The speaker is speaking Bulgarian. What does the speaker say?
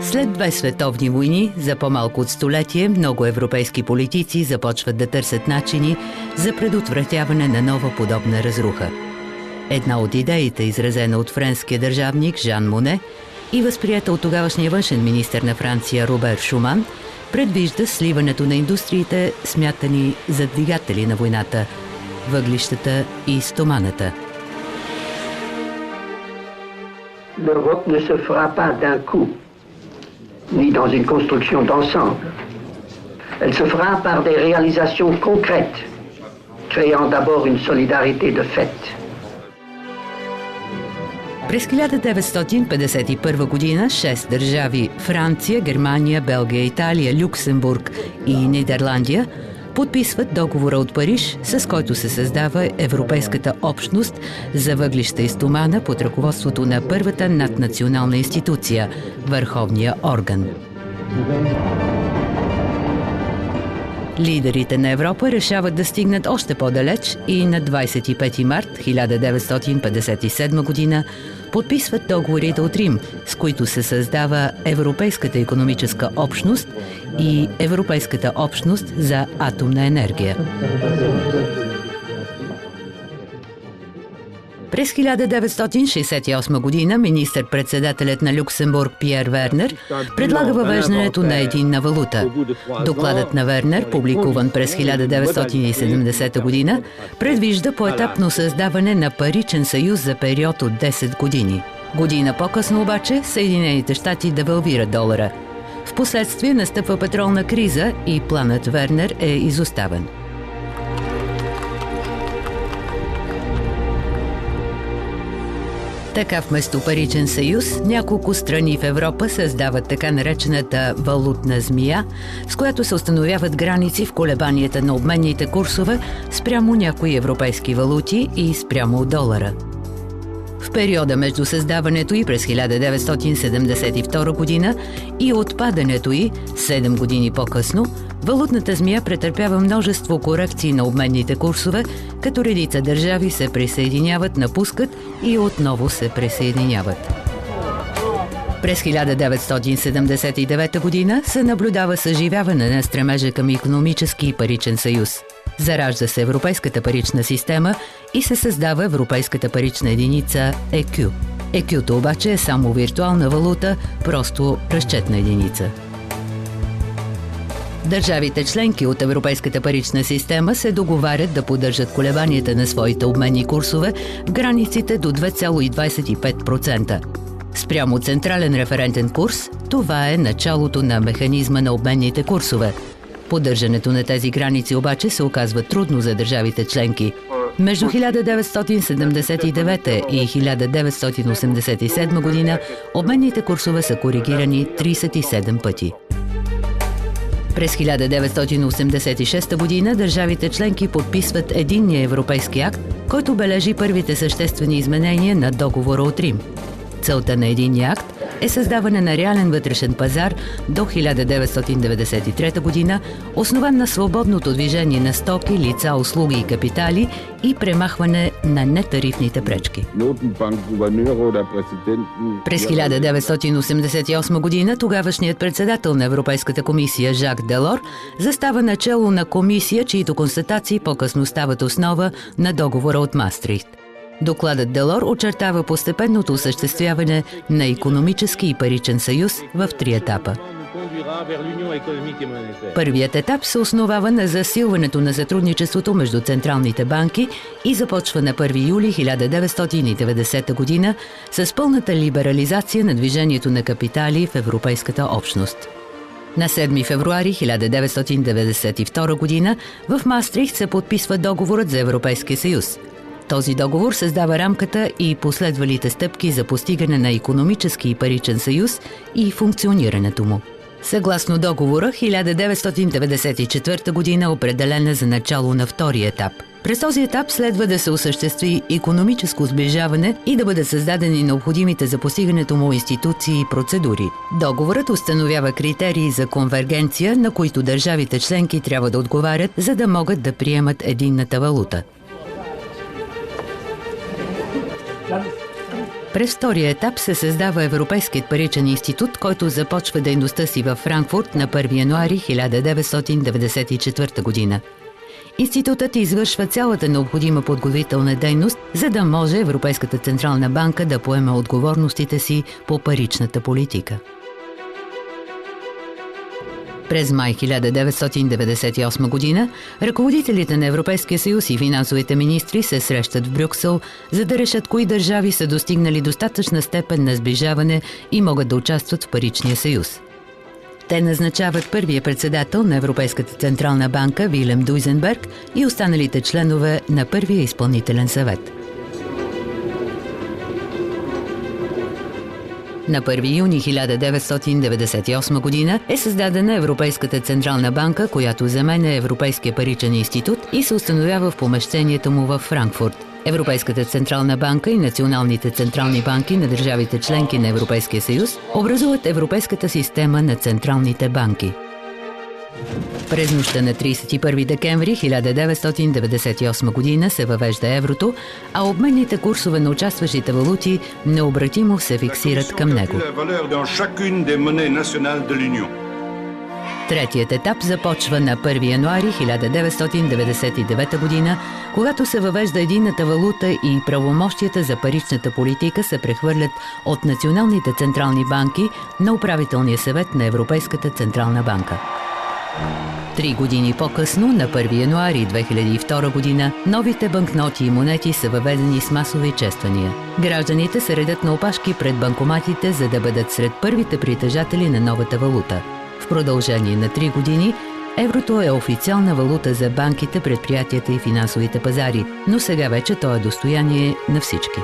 След две световни войни, за по-малко от столетие, много европейски политици започват да търсят начини за предотвратяване на нова подобна разруха. Една от идеите, изразена от френския държавник Жан Моне и възприета от тогавашния външен министър на Франция Робер Шуман, предвижда сливането на индустриите, смятани за двигатели на войната – въглищата и стоманата. L'Europe ne se fera pas d'un coup, ni dans une construction d'ensemble. Elle se fera par des réalisations concrètes, créant d'abord une solidarité de fait. През 1951 година 6 държави – Франция, Германия, Белгия, Италия, Люксембург и Нидерландия – подписват договора от Париж, с който се създава Европейската общност за въглища и стомана под ръководството на първата наднационална институция – Върховния орган. Лидерите на Европа решават да стигнат още по-далеч и на 25 март 1957 година подписват договорите от Рим, с които се създава Европейската икономическа общност и Европейската общност за атомна енергия. През 1968 година министър-председателят на Люксембург Пиер Вернер предлага въвеждането на единна валута. Докладът на Вернер, публикуван през 1970 година, предвижда поетапно създаване на паричен съюз за период от 10 години. Година по-късно обаче Съединените щати девалвират долара. Впоследствие настъпва петролна криза и планът Вернер е изоставен. Така вместо паричен съюз, няколко страни в Европа създават така наречената валутна змия, с която се установяват граници в колебанията на обменните курсове спрямо някои европейски валути и спрямо долара. В периода между създаването й през 1972 година и отпадането й 7 години по-късно, валутната змия претърпява множество корекции на обменните курсове, като редица държави се присъединяват, напускат и отново се присъединяват. През 1979 година се наблюдава съживяване на стремежа към икономически и паричен съюз. Заражда се Европейската парична система и се създава Европейската парична единица ЕКЮ. ЕКЮ-то обаче е само виртуална валута, просто разчетна единица. Държавите членки от Европейската парична система се договарят да поддържат колебанията на своите обменни курсове в границите до 2,25%. Спрямо централен референтен курс, това е началото на механизма на обменните курсове. Поддържането на тези граници обаче се оказва трудно за държавите членки. Между 1979 и 1987 година обменните курсове са коригирани 37 пъти. През 1986 година държавите членки подписват единния европейски акт, който бележи първите съществени изменения на договора от Рим. Целта на единния акт е създаване на реален вътрешен пазар до 1993 година, основан на свободното движение на стоки, лица, услуги и капитали и премахване на нетарифните пречки. През 1988 година тогавашният председател на Европейската комисия Жак Делор застава начело на комисия, чието констатации по-късно стават основа на договора от Мастрихт. Докладът Делор очертава постепенното осъществяване на икономически и паричен съюз в 3 етапа. Първият етап се основава на засилването на сътрудничеството между централните банки и започва на 1 юли 1990 година с пълната либерализация на движението на капитали в Европейската общност. На 7 февруари 1992 година в Мастрихт се подписва договорът за Европейския съюз. Този договор създава рамката и последвалите стъпки за постигане на икономически и паричен съюз и функционирането му. Съгласно договора, 1994 година е определена за начало на втория етап. През този етап следва да се осъществи икономическо сближаване и да бъдат създадени необходимите за постигането му институции и процедури. Договорът установява критерии за конвергенция, на които държавите членки трябва да отговарят, за да могат да приемат единната валута. През втория етап се създава Европейският паричен институт, който започва дейността си във Франкфурт на 1 януари 1994 година. Институтът извършва цялата необходима подготвителна дейност, за да може Европейската централна банка да поеме отговорностите си по паричната политика. През май 1998 година ръководителите на Европейския съюз и финансовите министри се срещат в Брюксел, за да решат кои държави са достигнали достатъчна степен на сближаване и могат да участват в паричния съюз. Те назначават първия председател на Европейската централна банка Вилем Дуйзенберг и останалите членове на първия изпълнителен съвет. На 1 юни 1998 година е създадена Европейската централна банка, която заменя Европейския паричен институт и се установява в помещението му във Франкфурт. Европейската централна банка и националните централни банки на държавите членки на Европейския съюз образуват Европейската система на централните банки. През нощта на 31 декември 1998 година се въвежда еврото, а обменните курсове на участващите валути необратимо се фиксират към него. Третият етап започва на 1 януари 1999 година, когато се въвежда единната валута и правомощията за паричната политика се прехвърлят от националните централни банки на управителния съвет на Европейската централна банка. 3 години по-късно, на 1 януари 2002 година, новите банкноти и монети са въведени с масови чествания. Гражданите се редят на опашки пред банкоматите, за да бъдат сред първите притежатели на новата валута. В продължение на 3 години еврото е официална валута за банките, предприятията и финансовите пазари, но сега вече то е достояние на всички.